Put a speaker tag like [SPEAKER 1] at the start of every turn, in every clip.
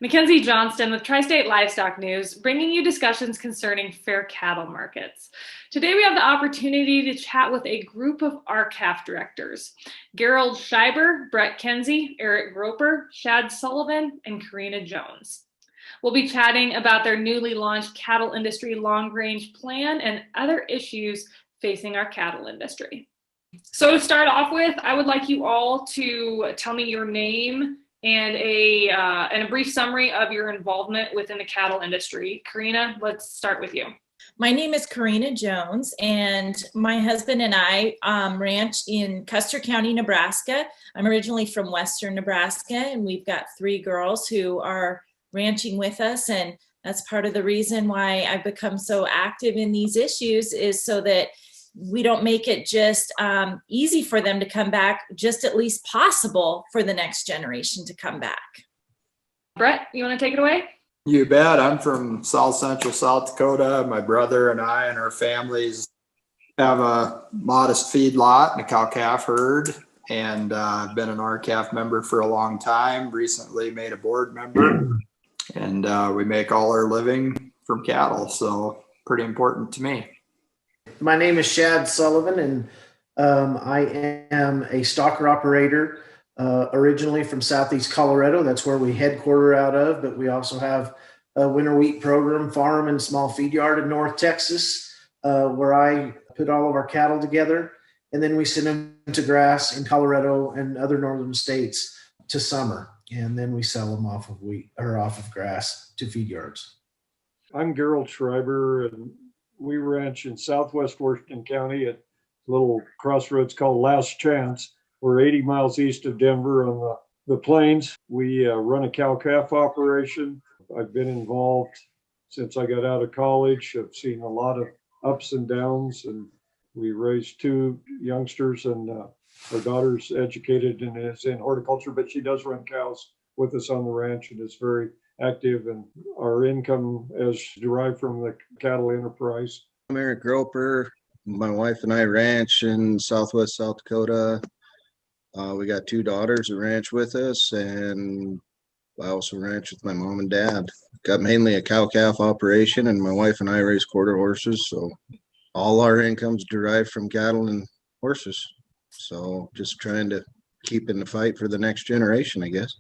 [SPEAKER 1] Kenzy Johnston with Tri-State Livestock News, bringing you discussions concerning fair cattle markets. Today we have the opportunity to chat with a group of RCAF directors, Gerald Schreiber, Brett Kenzy, Eric Gropper, Shad Sullivan, and Karina Jones. We'll be chatting about their newly launched cattle industry long-range plan and other issues facing our cattle industry. So to start off with, I would like you all to tell me your name and a brief summary of your involvement within the cattle industry. Karina, let's start with you.
[SPEAKER 2] My name is Karina Jones, and my husband and I ranch in Custer County, Nebraska. I'm originally from Western Nebraska, and we've got 3 girls who are ranching with us, and that's part of the reason why I've become so active in these issues, is so that we don't make it just easy for them to come back, just at least possible for the next generation to come back.
[SPEAKER 1] Brett, you want to take it away?
[SPEAKER 3] You bet. I'm from South Central South Dakota. My brother and I and our families have a modest feed lot and a cow-calf herd, and I've been an RCAF member for a long time, recently made a board member, and we make all our living from cattle, so pretty important to me.
[SPEAKER 4] My name is Shad Sullivan, and I am a stocker operator, originally from Southeast Colorado. That's where we headquarter out of, but we also have a winter wheat program farm and small feed yard in North Texas, where I put all of our cattle together, and then we send them to grass in Colorado and other northern states to summer, and then we sell them off of wheat or off of grass to feed yards.
[SPEAKER 5] I'm Gerald Schreiber, and we ranch in southwest Washington County at a little crossroads called Last Chance. We're 80 miles east of Denver on the plains. We run a cow-calf operation. I've been involved since I got out of college. I've seen a lot of ups and downs, and we raised 2 youngsters, and our daughter's educated and is in horticulture, but she does run cows with us on the ranch and is very active, and our income is derived from the cattle enterprise.
[SPEAKER 6] I'm Eric Gropper. My wife and I ranch in southwest South Dakota. We got 2 daughters who ranch with us, and I also ranch with my mom and dad. Got mainly a cow-calf operation, and my wife and I raise quarter horses, so all our income's derived from cattle and horses. So just trying to keep in the fight for the next generation, I guess.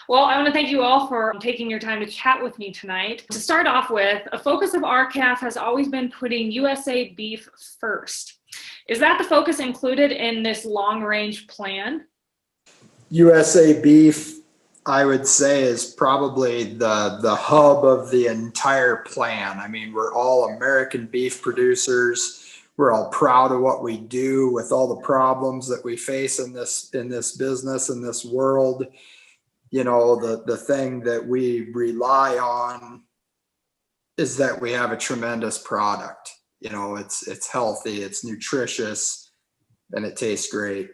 [SPEAKER 1] Well, I want to thank you all for taking your time to chat with me tonight. To start off with, a focus of RCAF has always been putting USA beef first. Is that the focus included in this long-range plan?
[SPEAKER 3] USA beef, I would say, is probably the hub of the entire plan. I mean, we're all American beef producers. We're all proud of what we do with all the problems that we face in this business, in this world. You know, the thing that we rely on is that we have a tremendous product. You know, it's healthy, it's nutritious, and it tastes great.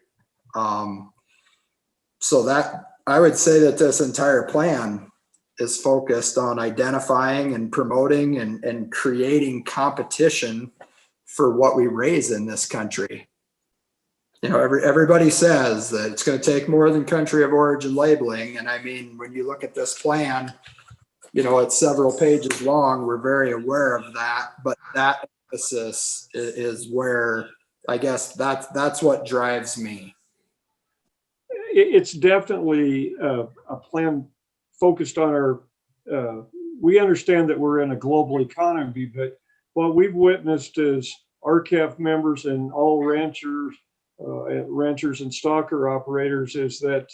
[SPEAKER 3] So that I would say that this entire plan is focused on identifying and promoting and creating competition for what we raise in this country. You know, everybody says that it's going to take more than country of origin labeling. And I mean, when you look at this plan, you know, it's several pages long. We're very aware of that. But that emphasis is where, I guess, that's what drives me.
[SPEAKER 5] It's definitely a plan focused on our, we understand that we're in a global economy, but what we've witnessed as RCAF members and all ranchers and stocker operators is that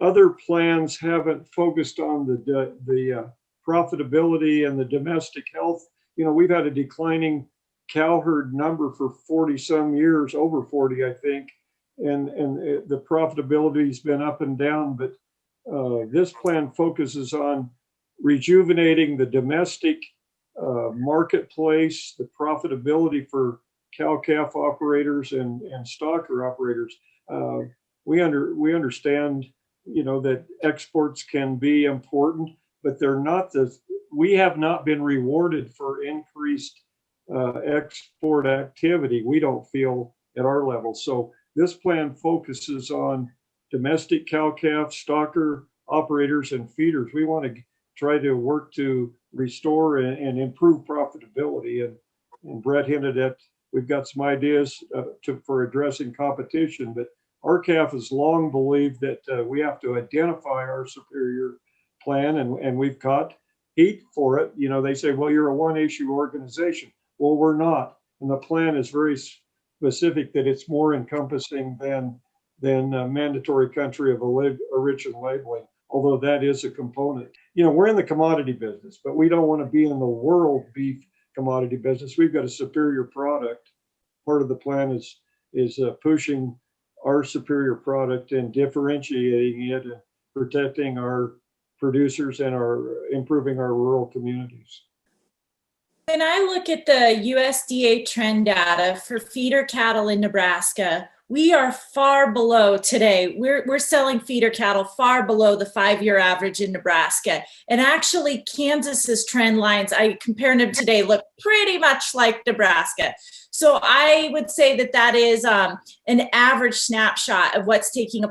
[SPEAKER 5] other plans haven't focused on the profitability and the domestic health. You know, we've had a declining cow herd number for 40 some years, over 40, I think, and the profitability has been up and down, but this plan focuses on rejuvenating the domestic marketplace, the profitability for cow-calf operators and stocker operators. We understand, you know, that exports can be important, but they're not we have not been rewarded for increased export activity, we don't feel, at our level. So this plan focuses on domestic cow-calf, stocker operators and feeders. We want to try to work to restore and improve profitability. And Brett hinted at, we've got some ideas for addressing competition, but RCAF has long believed that we have to identify our superior plan, and we've caught heat for it. You know, they say, well, you're a one issue organization. Well, we're not. And the plan is very specific that it's more encompassing than mandatory country of origin labeling, although that is a component. You know, we're in the commodity business, but we don't want to be in the world beef commodity business. We've got a superior product. Part of the plan is pushing our superior product and differentiating it and protecting our producers and improving our rural communities.
[SPEAKER 2] When I look at the USDA trend data for feeder cattle in Nebraska, we are far below today. We're selling feeder cattle far below the 5-year average in Nebraska. And actually, Kansas's trend lines, I compared them today, look pretty much like Nebraska. So I would say that is an average snapshot of what's taking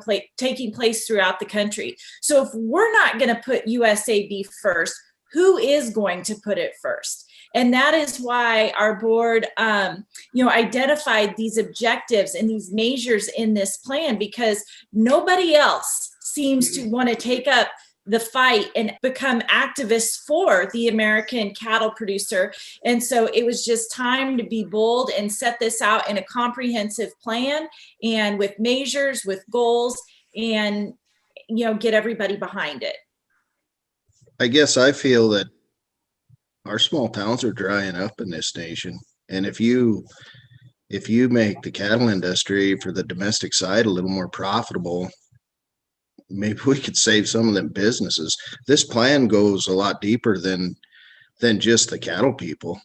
[SPEAKER 2] place throughout the country. So if we're not going to put USA beef first, who is going to put it first? And that is why our board, identified these objectives and these measures in this plan, because nobody else seems to want to take up the fight and become activists for the American cattle producer. And so it was just time to be bold and set this out in a comprehensive plan and with measures, with goals, and, get everybody behind it.
[SPEAKER 6] I guess I feel that our small towns are drying up in this nation. And if you make the cattle industry for the domestic side a little more profitable, maybe we could save some of them businesses. This plan goes a lot deeper than just the cattle people.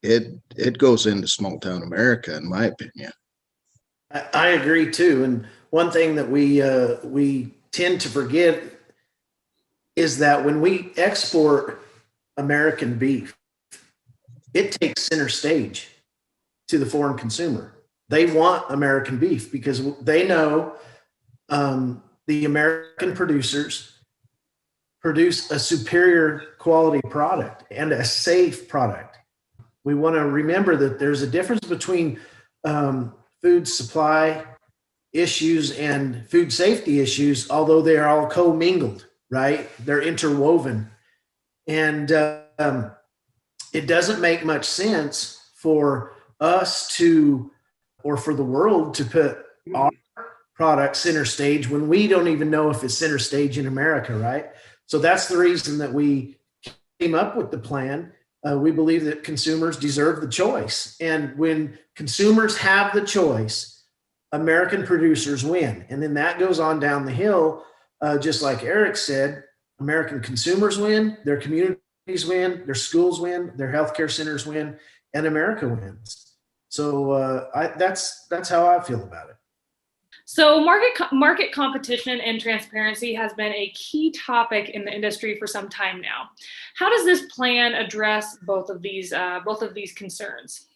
[SPEAKER 6] It goes into small town America, in my opinion.
[SPEAKER 4] I agree too. And one thing that we tend to forget is that when we export American beef, it takes center stage to the foreign consumer. They want American beef because they know the American producers produce a superior quality product and a safe product. We want to remember that there's a difference between food supply issues and food safety issues, although they are all commingled, right? They're interwoven. And it doesn't make much sense for us or for the world to put our product center stage when we don't even know if it's center stage in America, right? So that's the reason that we came up with the plan. We believe that consumers deserve the choice. And when consumers have the choice, American producers win. And then that goes on down the hill, just like Eric said. American consumers win, their communities win, their schools win, their healthcare centers win, and America wins. So that's how I feel about it.
[SPEAKER 1] So market competition and transparency has been a key topic in the industry for some time now. How does this plan address both of these concerns?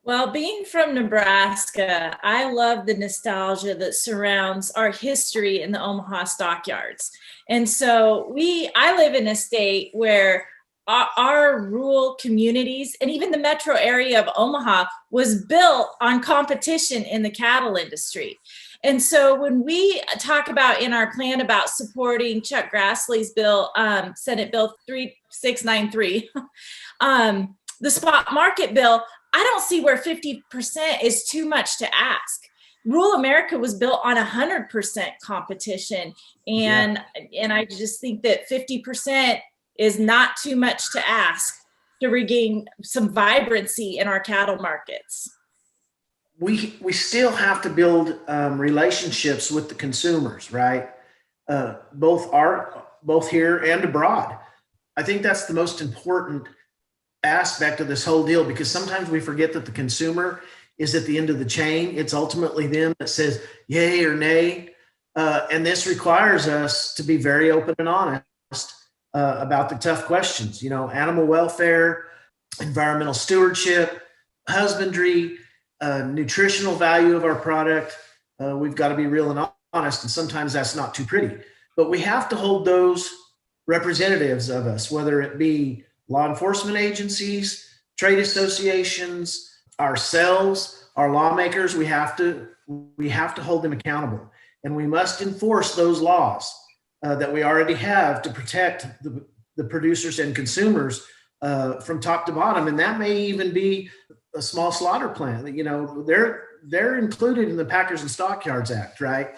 [SPEAKER 2] Well, being from Nebraska, I love the nostalgia that surrounds our history in the Omaha stockyards. And so I live in a state where our rural communities and even the metro area of Omaha was built on competition in the cattle industry. And so when we talk about in our plan about supporting Chuck Grassley's bill, Senate Bill 3693, the spot market bill, I don't see where 50% is too much to ask. Rural America was built on 100% competition. And I just think that 50% is not too much to ask to regain some vibrancy in our cattle markets.
[SPEAKER 4] We still have to build relationships with the consumers, right? Both here and abroad. I think that's the most important aspect of this whole deal, because sometimes we forget that the consumer is at the end of the chain. It's ultimately them that says yay or nay. And this requires us to be very open and honest about the tough questions, animal welfare, environmental stewardship, husbandry, nutritional value of our product. We've got to be real and honest. And sometimes that's not too pretty. but we have to hold those representatives of us, whether it be law enforcement agencies, trade associations, ourselves, our lawmakers. We have to hold them accountable, and we must enforce those laws that we already have to protect the producers and consumers from top to bottom. And that may even be a small slaughter plant. You know, they're included in the Packers and Stockyards Act, right?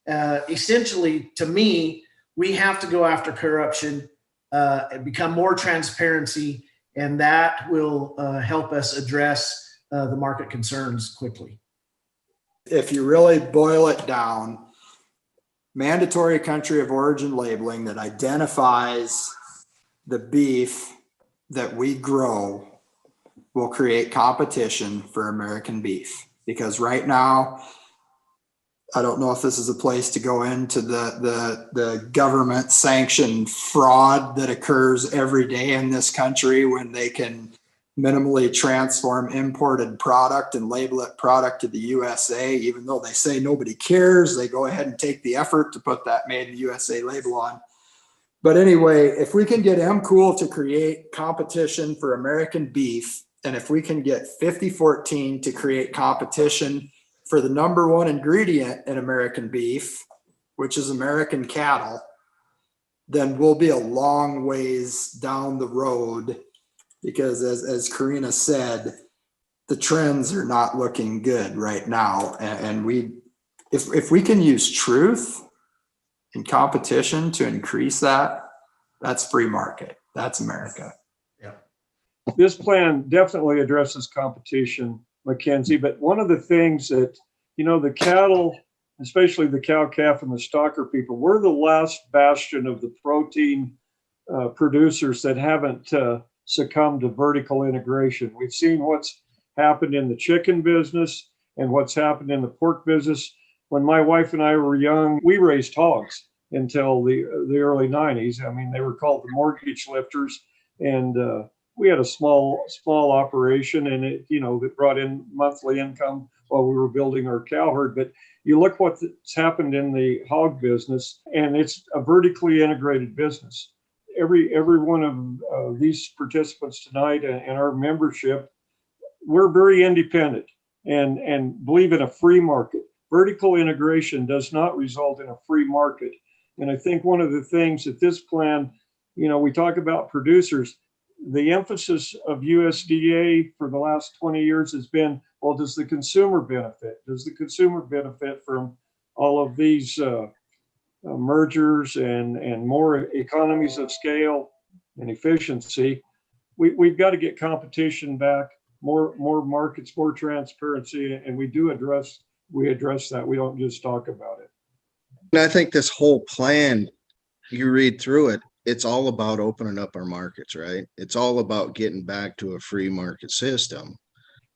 [SPEAKER 4] Essentially, to me, we have to go after corruption and become more transparency, and that will help us address the market concerns quickly.
[SPEAKER 3] If you really boil it down, mandatory country of origin labeling that identifies the beef that we grow will create competition for American beef. Because right now, I don't know if this is a place to go into the government sanctioned fraud that occurs every day in this country when they can minimally transform imported product and label it product to the USA. Even though they say nobody cares, they go ahead and take the effort to put that made in the USA label on. But anyway, if we can get MCOOL to create competition for American beef, and if we can get 5014 to create competition for the number one ingredient in American beef, which is American cattle, then we'll be a long ways down the road, because as Karina said, the trends are not looking good right now. And if we can use truth and competition to increase that, that's free market. That's America.
[SPEAKER 4] Yeah.
[SPEAKER 5] This plan definitely addresses competition, Kenzy, but one of the things that, you know, the cattle, especially the cow calf and the stocker people, we're the last bastion of the protein producers that haven't succumbed to vertical integration. We've seen what's happened in the chicken business and what's happened in the pork business. When my wife and I were young, we raised hogs until the early 90s. I mean, they were called the mortgage lifters, and we had a small operation, and it brought in monthly income while we were building our cow herd. But you look what's happened in the hog business, and it's a vertically integrated business. Every one of these participants tonight and our membership, we're very independent and believe in a free market. Vertical integration does not result in a free market. And I think one of the things that this plan, we talk about producers, the emphasis of USDA for the last 20 years has been, well, does the consumer benefit? Does the consumer benefit from all of these mergers and more economies of scale and efficiency? We've got to get competition back, more markets, more transparency, and we address that. We don't just talk about it.
[SPEAKER 6] And I think this whole plan, you read through it, it's all about opening up our markets, right? It's all about getting back to a free market system.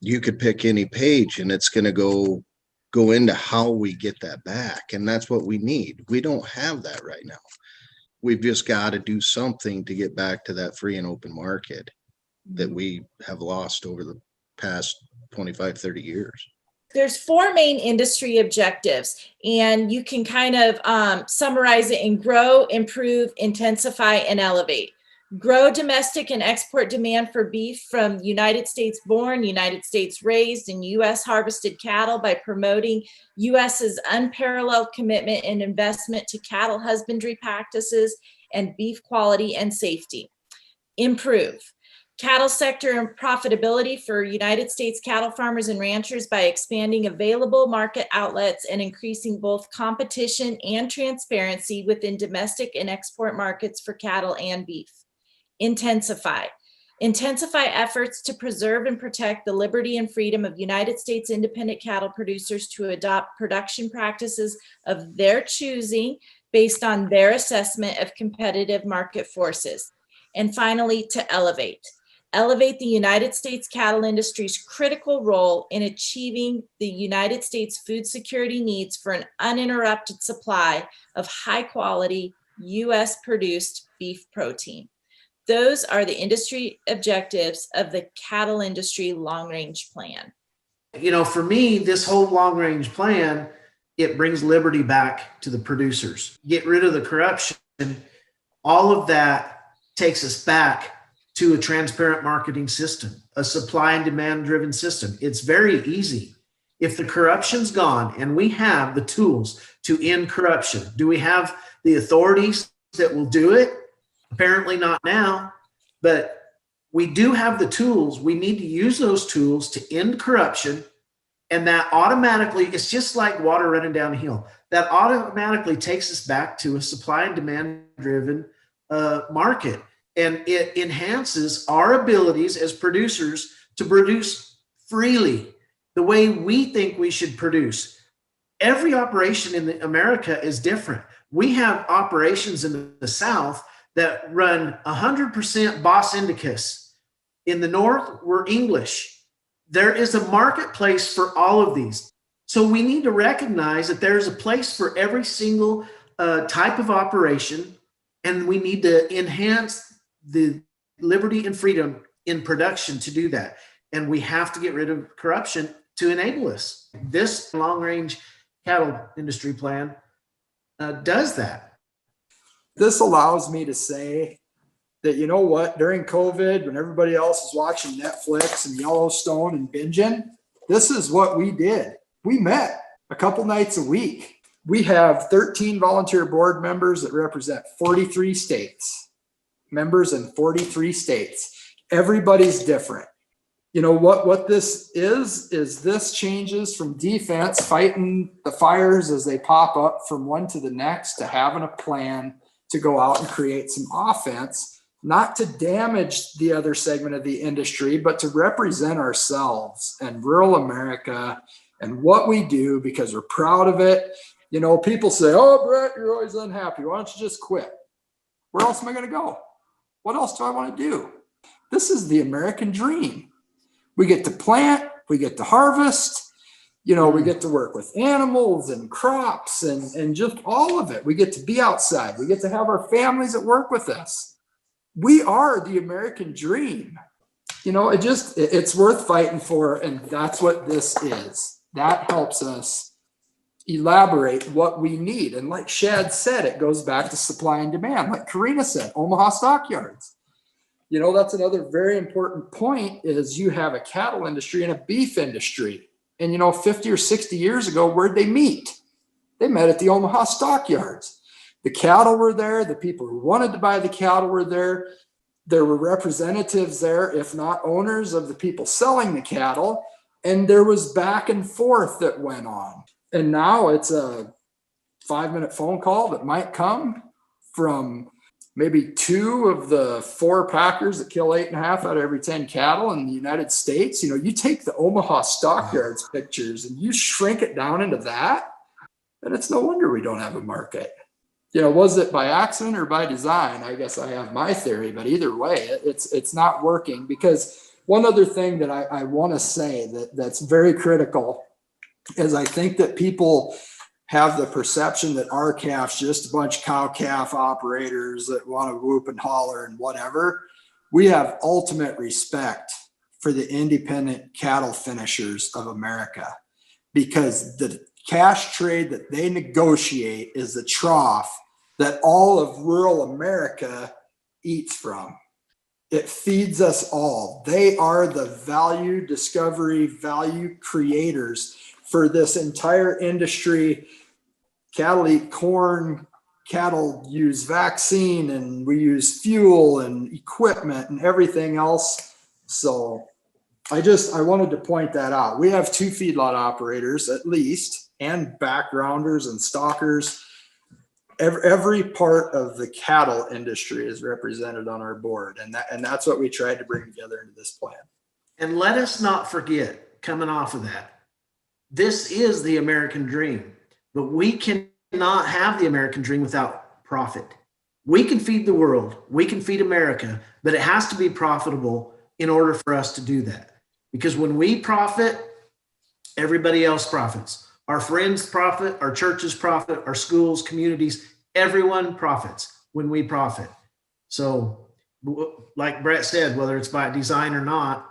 [SPEAKER 6] You could pick any page and it's going to go into how we get that back. And that's what we need. We don't have that right now. We've just got to do something to get back to that free and open market that we have lost over the past 25, 30 years.
[SPEAKER 2] There's 4 main industry objectives, and you can kind of summarize it in grow, improve, intensify, and elevate. Grow domestic and export demand for beef from United States born, United States raised, and U.S. harvested cattle by promoting U.S.'s unparalleled commitment and investment to cattle husbandry practices and beef quality and safety. Improve cattle sector and profitability for United States cattle farmers and ranchers by expanding available market outlets and increasing both competition and transparency within domestic and export markets for cattle and beef. Intensify efforts to preserve and protect the liberty and freedom of United States independent cattle producers to adopt production practices of their choosing based on their assessment of competitive market forces. And finally, to elevate the United States cattle industry's critical role in achieving the United States food security needs for an uninterrupted supply of high quality U.S. produced beef protein. Those are the industry objectives of the cattle industry long-range plan.
[SPEAKER 4] For me, this whole long-range plan it brings liberty back to the producers. Get rid of the corruption. All of that takes us back to a transparent marketing system, a supply and demand driven system. It's very easy. If the corruption's gone and we have the tools to end corruption, do we have the authorities that will do it? Apparently not now, but we do have the tools. We need to use those tools to end corruption. And that automatically, it's just like water running down a hill. That automatically takes us back to a supply and demand driven market. And it enhances our abilities as producers to produce freely the way we think we should produce. Every operation in America is different. We have operations in the South that run 100% Bos Indicus. In the North, we're English. There is a marketplace for all of these. So we need to recognize that there's a place for every single type of operation, and we need to enhance the liberty and freedom in production to do that. And we have to get rid of corruption to enable us. This long-range cattle industry plan does that.
[SPEAKER 3] This allows me to say that, you know what, during COVID, when everybody else is watching Netflix and Yellowstone and binging, this is what we did. We met a couple nights a week. We have 13 volunteer board members that represent 43 states, members in 43 states. Everybody's different. You know what this is this changes from defense, fighting the fires as they pop up from one to the next, to having a plan to go out and create some offense, not to damage the other segment of the industry, but to represent ourselves and rural America and what we do, because we're proud of it. You know, people say, oh, Brett, you're always unhappy. Why don't you just quit? Where else am I going to go? What else do I want to do? This is the American dream. We get to plant, we get to harvest, you know, we get to work with animals and crops and just all of it. We get to be outside. We get to have our families that work with us. We are the American dream. You know, it's worth fighting for. And that's what this is. That helps us elaborate what we need. And like Shad said, it goes back to supply and demand. Like Karina said, Omaha stockyards. You know, that's another very important point, is you have a cattle industry and a beef industry. And, you know, 50 or 60 years ago, where'd they meet? They met at the Omaha stockyards. The cattle were there. The people who wanted to buy the cattle were there. There were representatives there, if not owners, of the people selling the cattle. And there was back and forth that went on. And now it's a 5-minute phone call that might come from maybe 2 of the 4 packers that kill 8.5 out of every 10 cattle in the United States. You know, you take the Omaha stockyards pictures and you shrink it down into that, and it's no wonder we don't have a market. You know, was it by accident or by design? I guess I have my theory, but either way, it's not working. Because one other thing that I want to say that's very critical is I think that people have the perception that our calf's just a bunch of cow-calf operators that want to whoop and holler and whatever. We have ultimate respect for the independent cattle finishers of America, because the cash trade that they negotiate is the trough that all of rural America eats from. It feeds us all. They are the value discovery, value creators for this entire industry. Cattle eat corn, cattle use vaccine, and we use fuel and equipment and everything else. So I wanted to point that out. We have 2 feedlot operators at least, and backgrounders and stockers. Every part of the cattle industry is represented on our board. And that's what we tried to bring together into this plan.
[SPEAKER 4] And let us not forget, coming off of that, this is the American dream. But we cannot have the American dream without profit. We can feed the world, we can feed America, but it has to be profitable in order for us to do that. Because when we profit, everybody else profits. Our friends profit, our churches profit, our schools, communities, everyone profits when we profit. So like Brett said, whether it's by design or not,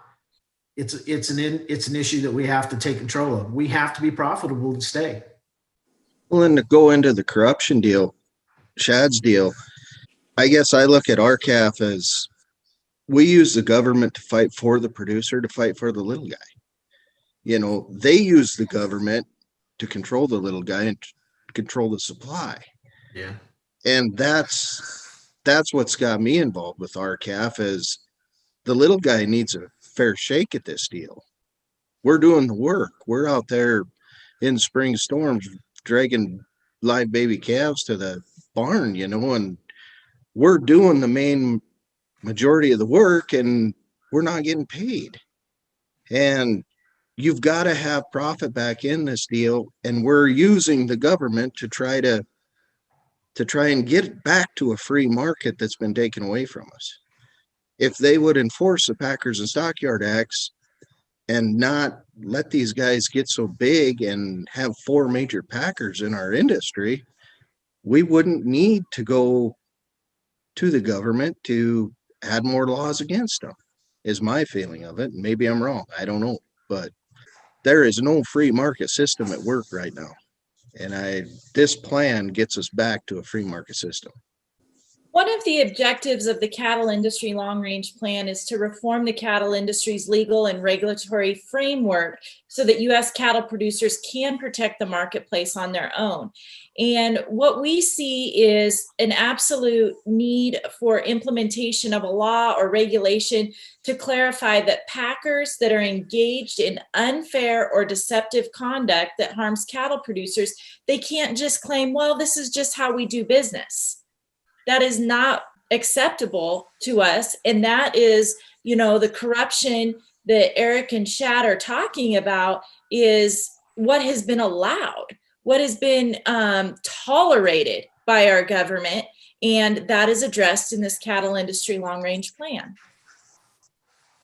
[SPEAKER 4] it's an issue that we have to take control of. We have to be profitable to stay.
[SPEAKER 6] Well, and to go into the corruption deal, Shad's deal, I guess I look at RCAF as we use the government to fight for the producer, to fight for the little guy. You know, they use the government to control the little guy and control the supply.
[SPEAKER 4] Yeah.
[SPEAKER 6] And that's what's got me involved with RCAF is the little guy needs a fair shake at this deal. We're doing the work. We're out there in spring storms dragging live baby calves to the barn, you know, and we're doing the main majority of the work and we're not getting paid. And you've got to have profit back in this deal. And we're using the government to try and get back to a free market that's been taken away from us. If they would enforce the Packers and Stockyard Acts and not let these guys get so big and have 4 major packers in our industry, we wouldn't need to go to the government to add more laws against them, is my feeling of it. Maybe I'm wrong. I don't know. But there is no free market system at work right now. And this plan gets us back to a free market system.
[SPEAKER 2] One of the objectives of the cattle industry long-range plan is to reform the cattle industry's legal and regulatory framework so that U.S. cattle producers can protect the marketplace on their own. And what we see is an absolute need for implementation of a law or regulation to clarify that packers that are engaged in unfair or deceptive conduct that harms cattle producers, they can't just claim, well, this is just how we do business. That is not acceptable to us. And that is, you know, the corruption that Eric and Shad are talking about is what has been allowed, what has been tolerated by our government. And that is addressed in this cattle industry long-range plan.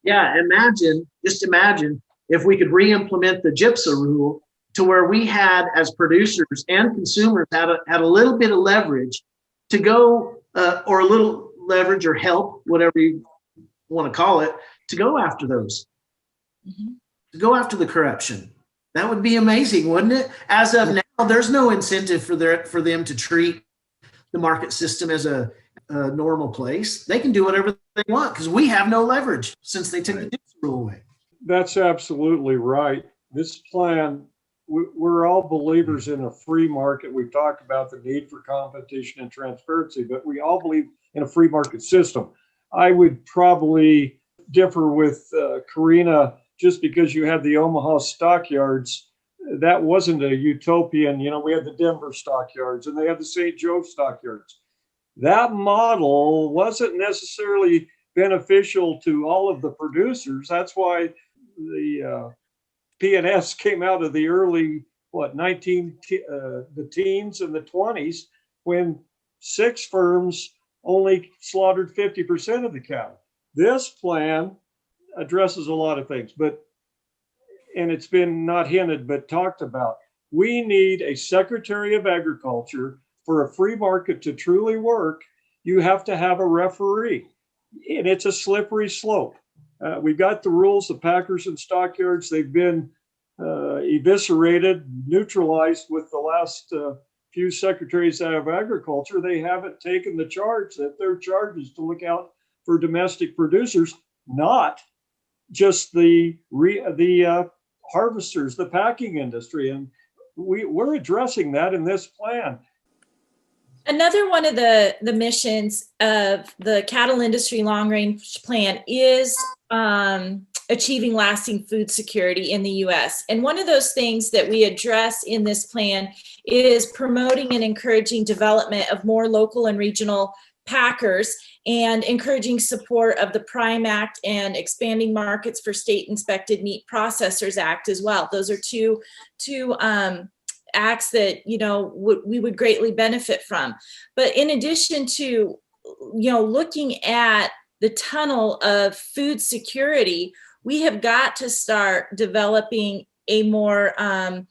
[SPEAKER 4] Yeah, just imagine if we could re-implement the GIPSA rule to where we had, as producers and consumers, had a little bit of leverage to go, or a little leverage or help, whatever you want to call it, to go after those, to go after the corruption. That would be amazing, wouldn't it? As of now, there's no incentive for them to treat the market system as a normal place. They can do whatever they want because we have no leverage since they took the GIPSA rule away.
[SPEAKER 5] That's absolutely right. This plan, we're all believers in a free market. We've talked about the need for competition and transparency, but we all believe in a free market system. I would probably differ with Karina, just because you had the Omaha stockyards. That wasn't a utopian, you know, we had the Denver stockyards and they had the St. Joe stockyards. That model wasn't necessarily beneficial to all of the producers. That's why the P&S came out of the early, the teens and the 20s, when 6 firms only slaughtered 50% of the cattle. This plan addresses a lot of things, and it's been not hinted, but talked about. We need a Secretary of Agriculture. For a free market to truly work, you have to have a referee, and it's a slippery slope. We've got the rules, the packers and stockyards, they've been eviscerated, neutralized with the last few secretaries out of agriculture. They haven't taken the charge that their charge is to look out for domestic producers, not just the harvesters, the packing industry. And we're addressing that in this plan.
[SPEAKER 2] Another one of the missions of the cattle industry long-range plan is achieving lasting food security in the U.S. And one of those things that we address in this plan is promoting and encouraging development of more local and regional packers and encouraging support of the PRIME Act and expanding markets for state-inspected meat processors Act as well. Those are two acts that, you know, we would greatly benefit from. But in addition to, you know, looking at the tunnel of food security, we have got to start developing a more, a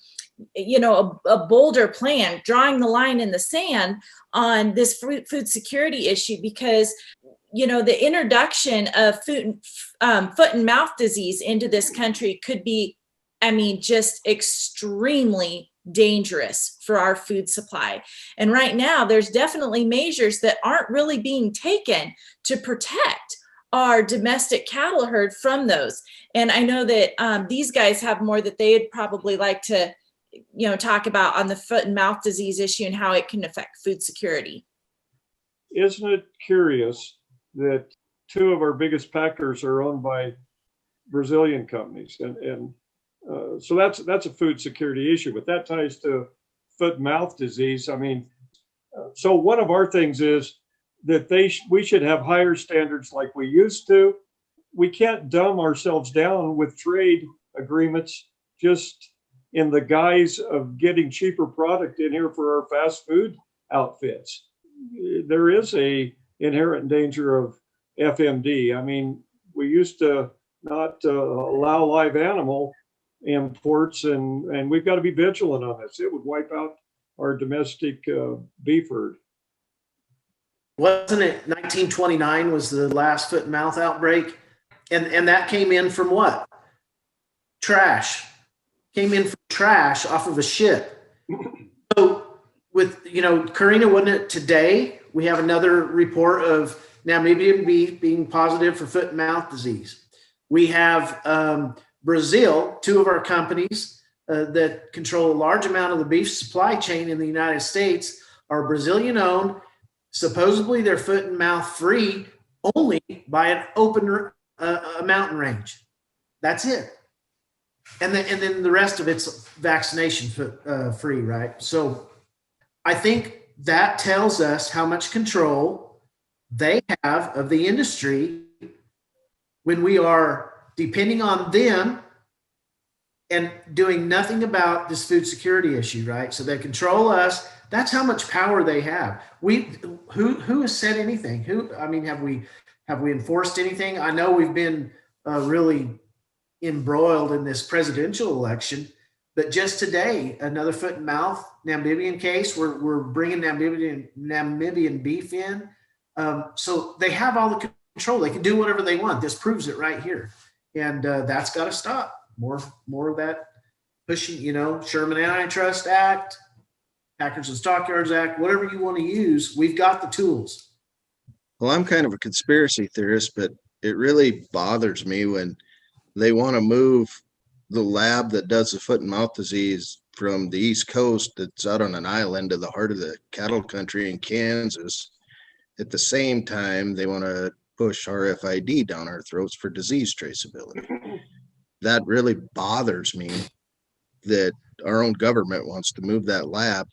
[SPEAKER 2] bolder plan, drawing the line in the sand on this food security issue, because, you know, the introduction of foot and mouth disease into this country could be, just extremely dangerous for our food supply. And right now, there's definitely measures that aren't really being taken to protect our domestic cattle herd from those. And I know that these guys have more that they'd probably like to, talk about on the foot and mouth disease issue and how it can affect food security.
[SPEAKER 5] Isn't it curious that two of our biggest packers are owned by Brazilian companies, and so that's a food security issue, but that ties to foot and mouth disease. I mean, so one of our things is that we should have higher standards like we used to. We can't dumb ourselves down with trade agreements just in the guise of getting cheaper product in here for our fast food outfits. There is a inherent danger of FMD. I mean, we used to not allow live animal imports, and we've got to be vigilant on this. It would wipe out our domestic beef herd.
[SPEAKER 4] Wasn't it 1929 was the last foot and mouth outbreak? And that came in from what? Trash. Came in from trash off of a ship. So with, Karina, wouldn't it today, we have another report of Namibian beef being positive for foot and mouth disease. We have Brazil, two of our companies that control a large amount of the beef supply chain in the United States are Brazilian owned. Supposedly they're foot and mouth free only by an open mountain range. That's it. And then the rest of it's vaccination free, right? So I think that tells us how much control they have of the industry when we are depending on them and doing nothing about this food security issue, right? So they control us. That's how much power they have. Who has said anything? Have we enforced anything? I know we've been really embroiled in this presidential election, but just today, another foot and mouth Namibian case. We're bringing Namibian beef in. So they have all the control. They can do whatever they want. This proves it right here, and that's got to stop. More of that pushing. Sherman Antitrust Act, Packers and Stockyards Act, whatever you want to use. We've got the tools.
[SPEAKER 6] Well, I'm kind of a conspiracy theorist, but it really bothers me when they want to move the lab that does the foot and mouth disease from the East Coast that's out on an island to the heart of the cattle country in Kansas. At the same time, they want to push RFID down our throats for disease traceability. That really bothers me that our own government wants to move that lab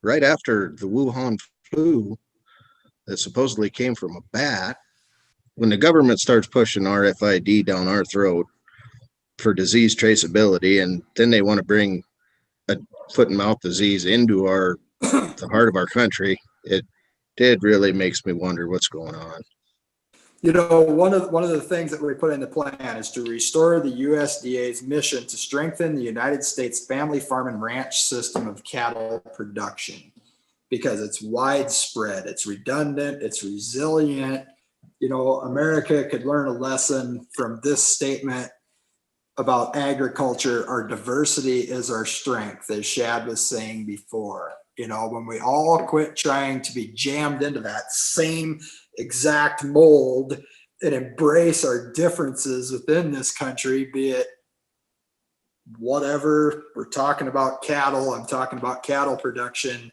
[SPEAKER 6] right after the Wuhan flu that supposedly came from a bat. When the government starts pushing RFID down our throat for disease traceability, and then they want to bring a foot and mouth disease into the heart of our country, it really makes me wonder what's going on.
[SPEAKER 3] One of the things that we put in the plan is to restore the USDA's mission to strengthen the United States family farm and ranch system of cattle production, because it's widespread, it's redundant, it's resilient. America could learn a lesson from this statement about agriculture. Our diversity is our strength, as Shad was saying before. When we all quit trying to be jammed into that same exact mold and embrace our differences within this country, be it whatever, we're talking about cattle, I'm talking about cattle production.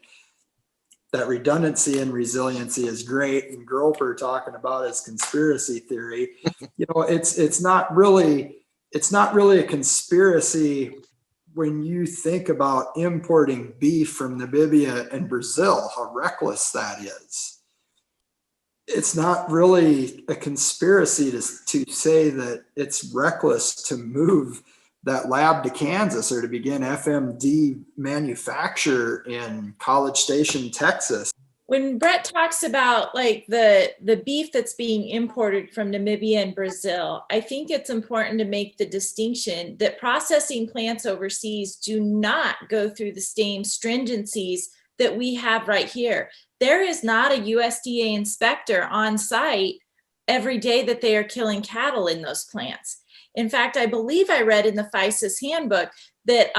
[SPEAKER 3] That redundancy and resiliency is great. And Gropper talking about his conspiracy theory. It's not really a conspiracy when you think about importing beef from Namibia and Brazil, how reckless that is. It's not really a conspiracy to say that it's reckless to move that lab to Kansas or to begin FMD manufacture in College Station, Texas.
[SPEAKER 2] When Brett talks about like the beef that's being imported from Namibia and Brazil, I think it's important to make the distinction that processing plants overseas do not go through the same stringencies that we have right here. There is not a USDA inspector on site every day that they are killing cattle in those plants. In fact, I believe I read in the FISA's handbook that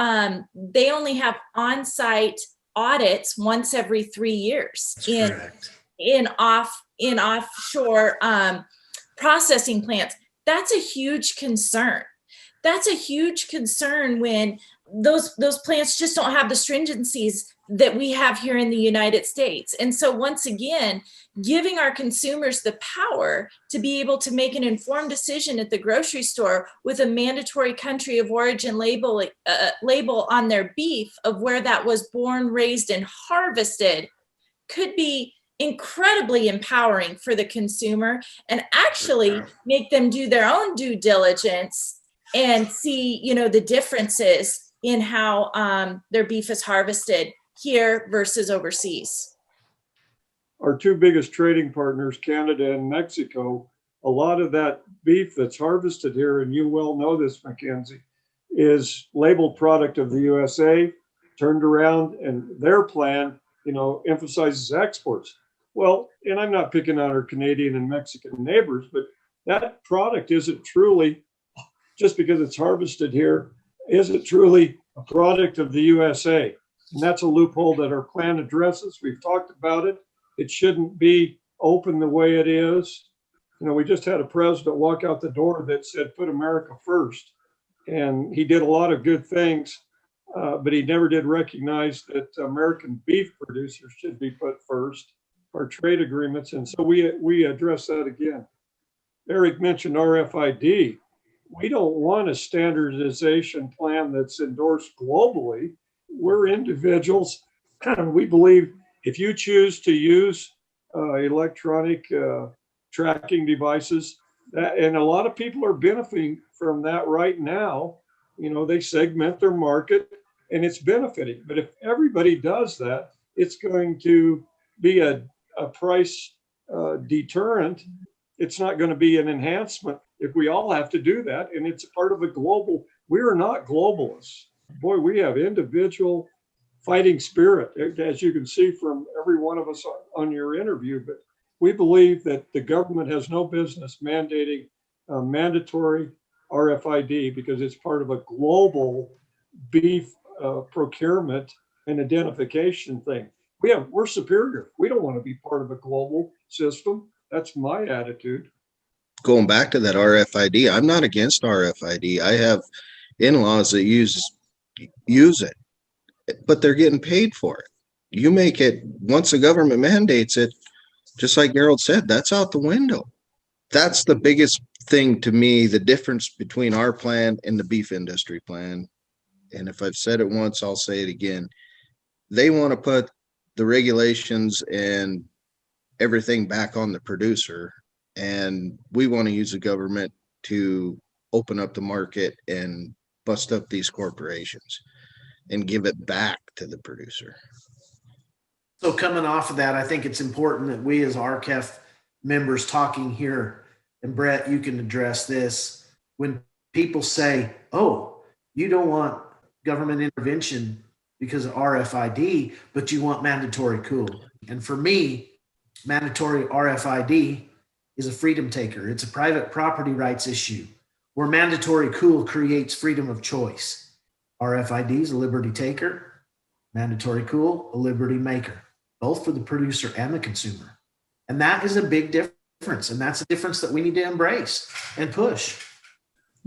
[SPEAKER 2] they only have on-site audits once every 3 years
[SPEAKER 4] That's correct.
[SPEAKER 2] in offshore processing plants. That's a huge concern. That's a huge concern when those plants just don't have the stringencies that we have here in the United States. And so once again, giving our consumers the power to be able to make an informed decision at the grocery store with a mandatory country of origin label on their beef of where that was born, raised, and harvested could be incredibly empowering for the consumer and actually make them do their own due diligence and see, the differences in how their beef is harvested here versus overseas.
[SPEAKER 5] Our two biggest trading partners, Canada and Mexico, a lot of that beef that's harvested here, and you well know this, Mackenzie, is labeled product of the USA, turned around, and their plan, emphasizes exports. Well, and I'm not picking on our Canadian and Mexican neighbors, but that product isn't truly, just because it's harvested here, isn't truly a product of the USA. And that's a loophole that our plan addresses. We've talked about it. It shouldn't be open the way it is. We just had a president walk out the door that said, put America first. And he did a lot of good things, but he never did recognize that American beef producers should be put first, our trade agreements. And so we address that again. Eric mentioned RFID. We don't want a standardization plan that's endorsed globally. We're individuals. We believe if you choose to use electronic tracking devices, and a lot of people are benefiting from that right now. They segment their market and it's benefiting. But if everybody does that, it's going to be a price deterrent. It's not going to be an enhancement if we all have to do that. And it's part of a global, we are not globalists. Boy, we have individual fighting spirit, as you can see from every one of us on your interview. But we believe that the government has no business mandating mandatory RFID because it's part of a global beef procurement and identification thing. We're superior. We don't want to be part of a global system. That's my attitude.
[SPEAKER 6] Going back to that RFID, I'm not against RFID. I have in-laws that use it, but they're getting paid for it. You make it, once the government mandates it, just like Gerald said, that's out the window. That's the biggest thing to me, the difference between our plan and the beef industry plan. And if I've said it once, I'll say it again. They want to put the regulations and everything back on the producer. And we want to use the government to open up the market and bust up these corporations and give it back to the producer.
[SPEAKER 4] So coming off of that, I think it's important that we as RCAF members talking here, and Brett, you can address this. When people say, oh, you don't want government intervention because of RFID, but you want mandatory cool. And for me, mandatory RFID is a freedom taker. It's a private property rights issue where mandatory cool creates freedom of choice. RFID is a liberty taker, mandatory cool, a liberty maker, both for the producer and the consumer. And that is a big difference. And that's a difference that we need to embrace and push.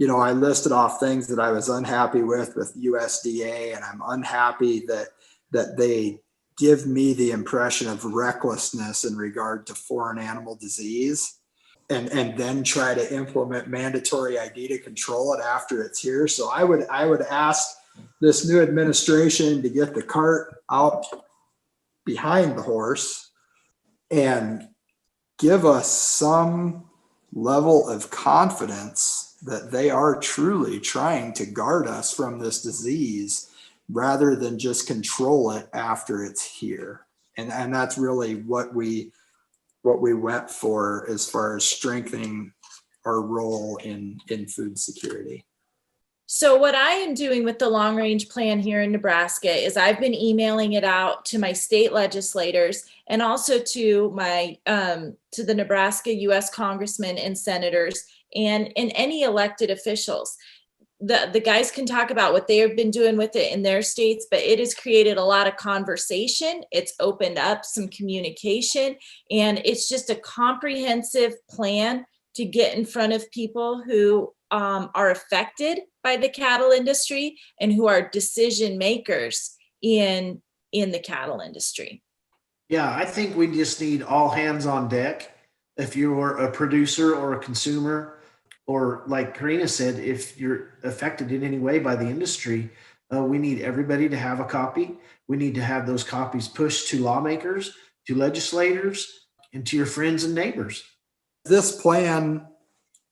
[SPEAKER 3] I listed off things that I was unhappy with USDA, and I'm unhappy that they give me the impression of recklessness in regard to foreign animal disease, and then try to implement mandatory ID to control it after it's here. So I would ask this new administration to get the cart out behind the horse and give us some level of confidence that they are truly trying to guard us from this disease rather than just control it after it's here. And that's really what we went for as far as strengthening our role in food security.
[SPEAKER 2] So what I am doing with the long range plan here in Nebraska is I've been emailing it out to my state legislators and also to my to the Nebraska U.S. congressmen and senators and any elected officials. The guys can talk about what they have been doing with it in their states, but it has created a lot of conversation. It's opened up some communication, and it's just a comprehensive plan to get in front of people who are affected by the cattle industry and who are decision makers in the cattle industry.
[SPEAKER 4] Yeah, I think we just need all hands on deck. If you're a producer or a consumer, or like Karina said, if you're affected in any way by the industry, we need everybody to have a copy. We need to have those copies pushed to lawmakers, to legislators, and to your friends and neighbors.
[SPEAKER 3] This plan,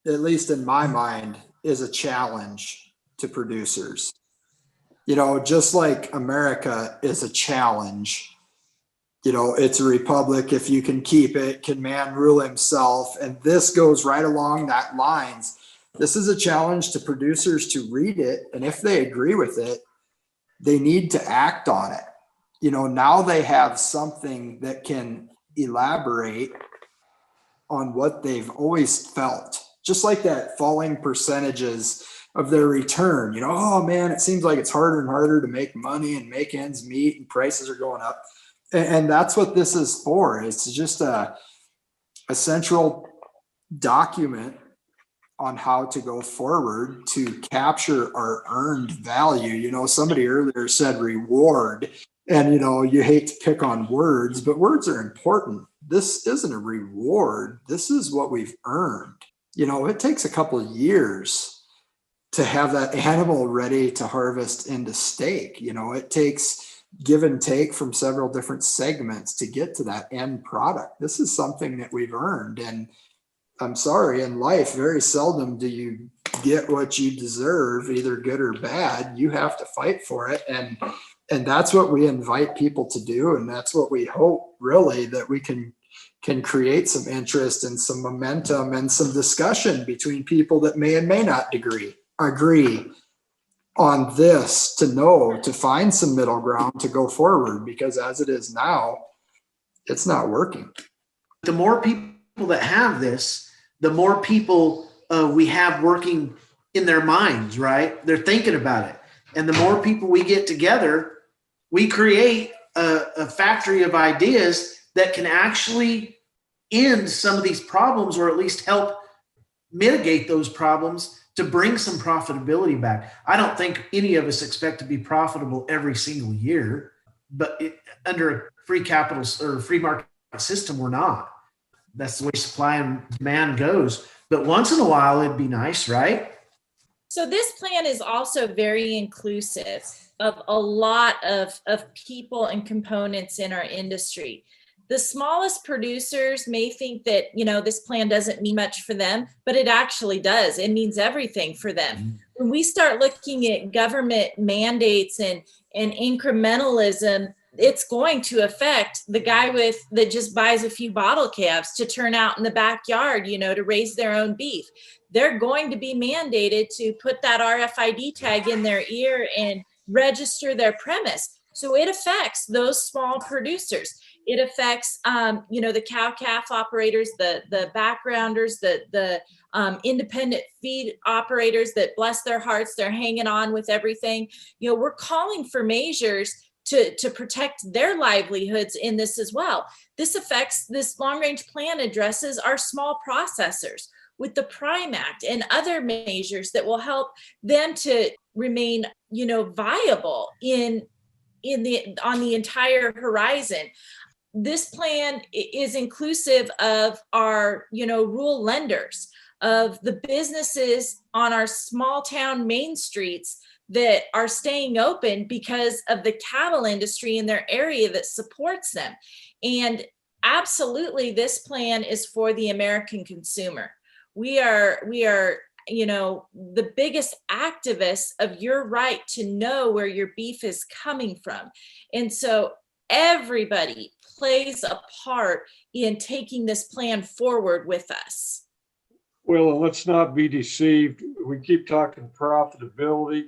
[SPEAKER 3] at least in my mind, is a challenge to producers. You know, just like America is a challenge. You know, it's a republic. If you can keep it, can man rule himself? And this goes right along that lines. This is a challenge to producers to read it. And if they agree with it, they need to act on it. You know, now they have something that can elaborate on what they've always felt, just like that falling percentages of their return. You know, oh man, it seems like it's harder and harder to make money and make ends meet, and prices are going up. And that's what this is for. It's just a central document on how to go forward to capture our earned value. You know, somebody earlier said reward, and you know, you hate to pick on words, but words are important. This isn't a reward. This is what we've earned. You know, it takes a couple of years to have that animal ready to harvest into steak. You know, it takes give and take from several different segments to get to that end product. This is something that we've earned. And I'm sorry, in life, very seldom do you get what you deserve, either good or bad. You have to fight for it. And that's what we invite people to do. And that's what we hope, really, that we can create some interest and some momentum and some discussion between people that may and may not agree on this, to find some middle ground to go forward, because as it is now, it's not working.
[SPEAKER 4] The more people that have this, the more people we have working in their minds, right? They're thinking about it. And the more people we get together, we create a factory of ideas that can actually end some of these problems, or at least help mitigate those problems, to bring some profitability back. I don't think any of us expect to be profitable every single year, but under a free capital or free market system, we're not. That's the way supply and demand goes. But once in a while, it'd be nice, right?
[SPEAKER 2] So this plan is also very inclusive of a lot of people and components in our industry. The smallest producers may think that, you know, this plan doesn't mean much for them, but it actually does. It means everything for them. When we start looking at government mandates and incrementalism, it's going to affect the guy that just buys a few bottle calves to turn out in the backyard, you know, to raise their own beef. They're going to be mandated to put that RFID tag in their ear and register their premise. So it affects those small producers. It affects, you know, the cow-calf operators, the backgrounders, the independent feed operators that, bless their hearts, they're hanging on with everything. You know, we're calling for measures to protect their livelihoods in this as well. This long-range plan addresses our small processors with the Prime Act and other measures that will help them to remain, you know, viable on the entire horizon. This plan is inclusive of our, you know, rural lenders, of the businesses on our small town main streets that are staying open because of the cattle industry in their area that supports them. And absolutely, this plan is for the American consumer. We are, you know, the biggest activists of your right to know where your beef is coming from. And so everybody plays a part in taking this plan forward with us.
[SPEAKER 5] Well, let's not be deceived. We keep talking profitability,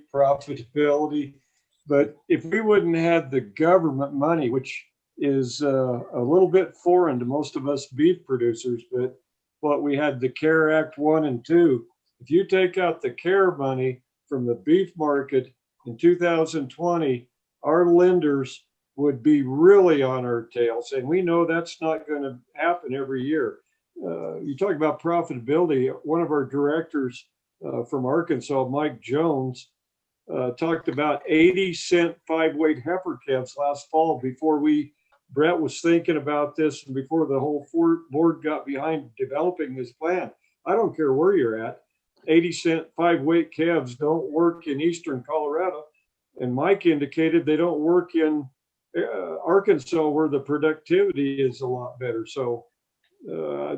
[SPEAKER 5] but if we wouldn't have the government money, which is a little bit foreign to most of us beef producers, but but we had the CARE Act 1 and 2. If you take out the CARE money from the beef market in 2020, our lenders would be really on our tails. And we know that's not going to happen every year. You talk about profitability. One of our directors from Arkansas, Mike Jones, talked about 80-cent 5-weight heifer calves last fall before Brett was thinking about this and before the whole board got behind developing this plan. I don't care where you're at. 80-cent 5-weight calves don't work in eastern Colorado. And Mike indicated they don't work in Arkansas, where the productivity is a lot better. So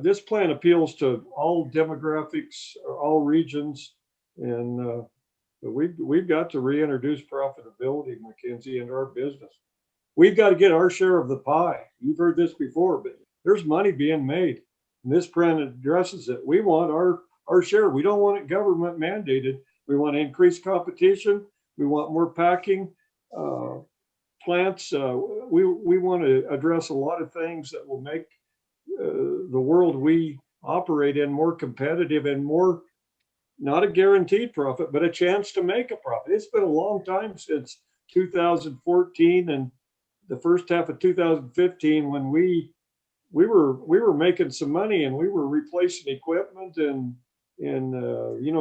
[SPEAKER 5] this plan appeals to all demographics, all regions, and we've got to reintroduce profitability, Kenzy, into our business. We've got to get our share of the pie. You've heard this before, but there's money being made, and this plan addresses it. We want our share. We don't want it government mandated. We want to increase competition. We want more packing plants. We want to address a lot of things that will make the world we operate in more competitive and more, not a guaranteed profit, but a chance to make a profit. It's been a long time since 2014 and the first half of 2015 when we were making some money and we were replacing equipment and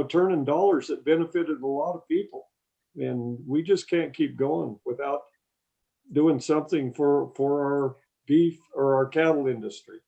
[SPEAKER 5] turning dollars that benefited a lot of people. And we just can't keep going without doing something for our beef or our cattle industry.